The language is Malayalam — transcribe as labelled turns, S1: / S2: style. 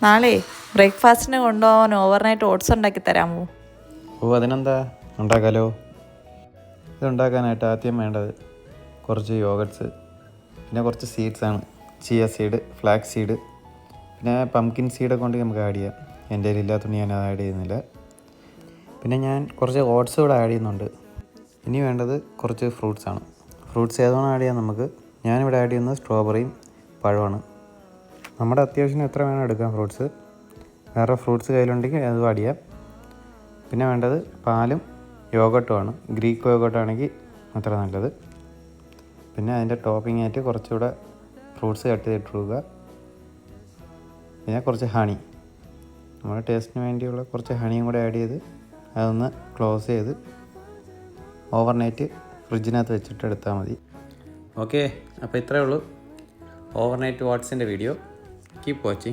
S1: നാളെ ബ്രേക്ക്ഫാസ്റ്റിന് കൊണ്ടുപോകാൻ ഓവർനൈറ്റ് ഓട്സ് ഉണ്ടാക്കി തരാമോ?
S2: അതിനെന്താ, ഉണ്ടാക്കാലോ. ഇതുണ്ടാക്കാനായിട്ട് ആദ്യം വേണ്ടത് കുറച്ച് യോഗട്ട്സ്, പിന്നെ കുറച്ച് സീഡ്സാണ്. ചിയ സീഡ്, ഫ്ലാക്സ് സീഡ്, പിന്നെ പംകിൻ സീഡൊക്കെ കൊണ്ട് നമുക്ക് ആഡ് ചെയ്യാം. എൻ്റെ കയ്യിൽ ഇല്ലാത്തതുകൊണ്ട് ഞാൻ അത് ആഡ് ചെയ്യുന്നില്ല. പിന്നെ ഞാൻ കുറച്ച് ഓട്സ് കൂടെ ആഡ് ചെയ്യുന്നുണ്ട്. ഇനി വേണ്ടത് കുറച്ച് ഫ്രൂട്ട്സാണ്. ഫ്രൂട്ട്സ് ഏതാണ് ആഡ് ചെയ്യാം നമുക്ക്. ഞാനിവിടെ ആഡ് ചെയ്യുന്നത് സ്ട്രോബെറിയും പഴമാണ്. നമ്മുടെ അത്യാവശ്യം എത്ര വേണം എടുക്കാം ഫ്രൂട്ട്സ്. വേറെ ഫ്രൂട്ട്സ് കയ്യിലുണ്ടെങ്കിൽ അതും ആഡ് ചെയ്യാം. പിന്നെ വേണ്ടത് പാലും യോഗട്ടുമാണ്. ഗ്രീക്ക് യോഗട്ടാണെങ്കിൽ അത്ര നല്ലത്. പിന്നെ അതിൻ്റെ ടോപ്പിംഗ് ആയിട്ട് കുറച്ചുകൂടെ ഫ്രൂട്ട്സ് കട്ട് ചെയ്തിട്ട് കൊടുക്കുക. പിന്നെ കുറച്ച് ഹണി, നമ്മുടെ ടേസ്റ്റിന് വേണ്ടിയുള്ള കുറച്ച് ഹണിയും കൂടെ ആഡ് ചെയ്ത് അതൊന്ന് ക്ലോസ് ചെയ്ത് ഓവർനൈറ്റ് ഫ്രിഡ്ജിനകത്ത് വെച്ചിട്ട് എടുത്താൽ മതി. ഓക്കെ, അപ്പോൾ ഇത്രയേ ഉള്ളൂ ഓവർനൈറ്റ് ഓട്സിൻ്റെ വീഡിയോ. Keep watching.